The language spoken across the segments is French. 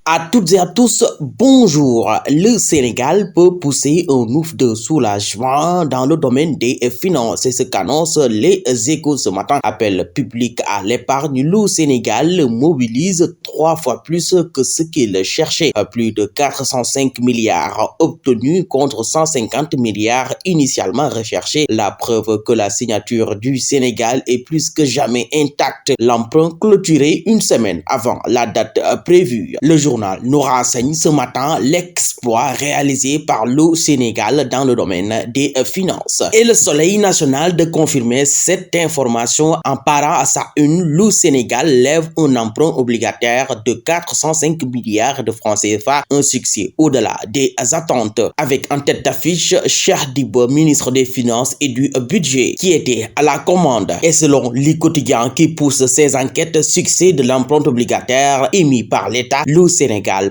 À toutes et à tous, bonjour. Le Sénégal peut pousser un ouf de soulagement dans le domaine des finances. C'est ce qu'annoncent les Échos ce matin. Appel public à l'épargne. Le Sénégal mobilise 3 fois plus que ce qu'il cherchait. Plus de 405 milliards obtenus contre 150 milliards initialement recherchés. La preuve que la signature du Sénégal est plus que jamais intacte. L'emprunt clôturé une semaine avant la date prévue. Le journal nous renseigne ce matin l'exploit réalisé par le Sénégal dans le domaine des finances. Et le Soleil national de confirmer cette information en parant à sa une. Le Sénégal lève un emprunt obligataire de 405 milliards de francs CFA, un succès au-delà des attentes. Avec en tête d'affiche Cheikh Diba, ministre des Finances et du Budget, qui était à la commande. Et selon Le Quotidien qui pousse ses enquêtes, succès de l'emprunt obligataire émis par l'État, le Sénégal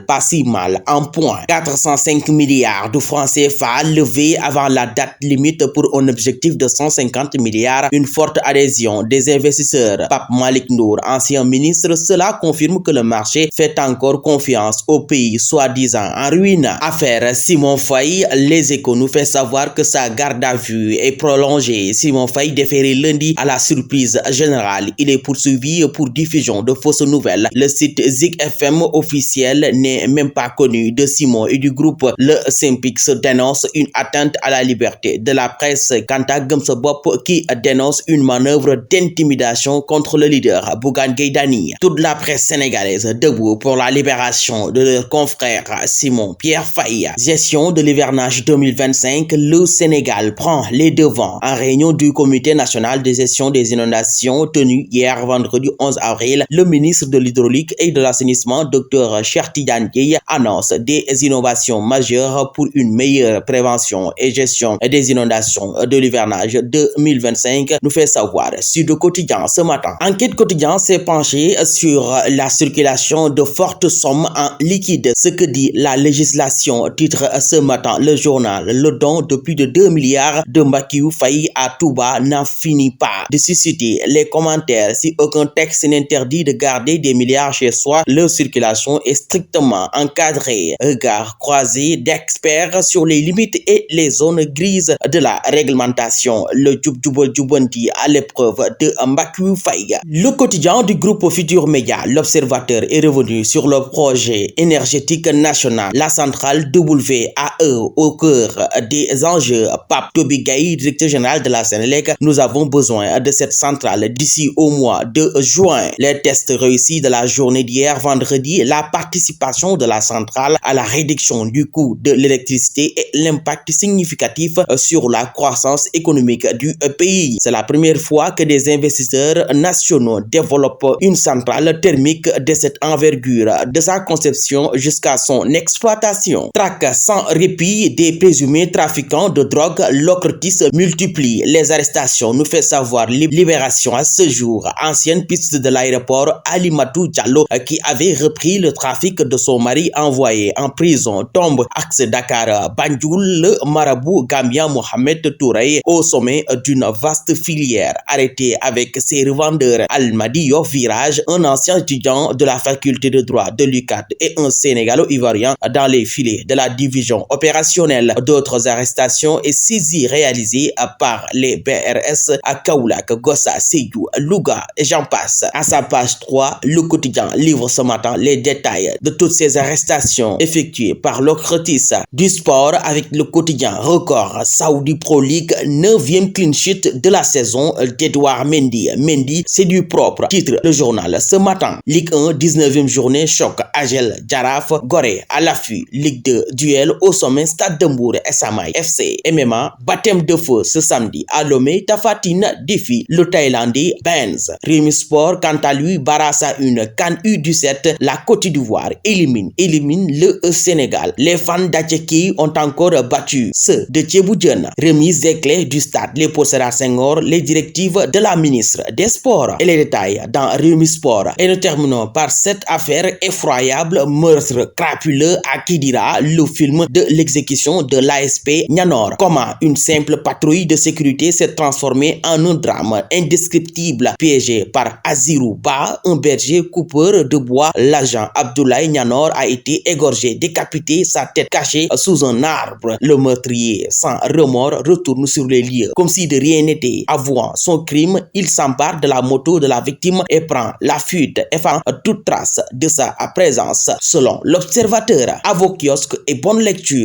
pas si mal en point. 405 milliards de francs CFA levés avant la date limite pour un objectif de 150 milliards. Une forte adhésion des investisseurs. Pape Malick Ndour, ancien ministre, cela confirme que le marché fait encore confiance au pays soi-disant en ruine. Affaire Simon Faye, Les Échos nous fait savoir que sa garde à vue est prolongée. Simon Faye déféré lundi à la surprise générale. Il est poursuivi pour diffusion de fausses nouvelles. Le site Zik FM officiel n'est même pas connu de Simon et du groupe. Le Synpics dénonce une atteinte à la liberté de la presse. Quant à Gumsa Bop qui dénonce une manœuvre d'intimidation contre le leader Bougane Gueye Dany. Toute la presse sénégalaise debout pour la libération de leur confrère Simon Pierre Faye. Gestion de l'hivernage 2025, le Sénégal prend les devants. En réunion du comité national de gestion des inondations tenue hier vendredi 11 avril, le ministre de l'hydraulique et de l'assainissement Dr Cheikh Tidiane Dièye annonce des innovations majeures pour une meilleure prévention et gestion des inondations de l'hivernage 2025, nous fait savoir Sud Quotidien ce matin. Enquête Quotidien s'est penché sur la circulation de fortes sommes en liquide. Ce que dit la législation, titre ce matin le journal. Le don de plus de 2 milliards de Mbakiou Faye à Touba n'en finit pas de susciter les commentaires. Si aucun texte n'interdit de garder des milliards chez soi, leur circulation est strictement encadrée. Regard croisé d'experts sur les limites et les zones grises de la réglementation. Le Djoubol-Djoubanti à l'épreuve de Mbakiou Faye. Le quotidien du groupe Futur Média, l'Observateur, est revenu sur le projet énergétique national. La centrale WAE au cœur des enjeux. Pape Toby Gaye, directeur général de la Sénélec, nous avons besoin de cette centrale d'ici au mois de juin. Les tests réussis de la journée d'hier vendredi, la participation de la centrale à la réduction du coût de l'électricité et l'impact significatif sur la croissance économique du pays. C'est la première fois que des investisseurs nationaux développent une centrale thermique de cette envergure, de sa conception jusqu'à son exploitation. Traque sans répit des présumés trafiquants de drogue, l'Ocrotis multiplie les arrestations, nous fait savoir Libération à ce jour. Ancienne piste de l'aéroport Alimatou Diallo qui avait repris le trafic de son mari envoyé en prison tombe. Axe Dakar Banjul, le marabout Gambien Mohamed Touré au sommet d'une vaste filière. Arrêté avec ses revendeurs. Almadio Virage, un ancien étudiant de la faculté de droit de l'UCAD et un Sénégalo-Ivoirien dans les filets de la division opérationnelle. D'autres arrestations et saisies réalisées par les BRS à Kaoulak, Gossa, Sédhiou, Louga et j'en passe. À sa page 3, le quotidien livre ce matin les détails de toutes ces arrestations effectuées par l'Ocrotis. Du sport avec le quotidien Record, Saudi Pro League, 9e clean sheet de la saison d'Edouard Mendy. Mendy, c'est du propre, titre le journal ce matin. Ligue 1, 19e journée, choc Agel, Jaraf, Gorée à l'affût. Ligue 2, duel au sommet, Stade de Mbour, Samaï FC. MMA, baptême de feu ce samedi à Lomé, Tafatine défie le Thaïlandais Benz. Rémi Sport, quant à lui, barrasse à une CAN U17, la Côte d'Ivoire élimine le Sénégal. Les fans d'Atcheki ont encore battu ceux de Tchéboudienne. Remise des clés du stade Léopold Sédar Senghor, les directives de la ministre des Sports et les détails dans Rémi Sport. Et nous terminons par cette affaire effroyable, meurtre crapuleux à Kidira, le film de l'exécution de l'ASP Nianor. Comment une simple patrouille de sécurité s'est transformée en un drame indescriptible, piégé par Azirou Ba, un berger coupeur de bois. L'agent Abdoulaye Abdoulaye Nianor a été égorgé, décapité, sa tête cachée sous un arbre. Le meurtrier, sans remords, retourne sur les lieux comme si de rien n'était. Avouant son crime, il s'empare de la moto de la victime et prend la fuite, effaçant toute trace de sa présence. Selon l'Observateur, à vos kiosques et bonne lecture.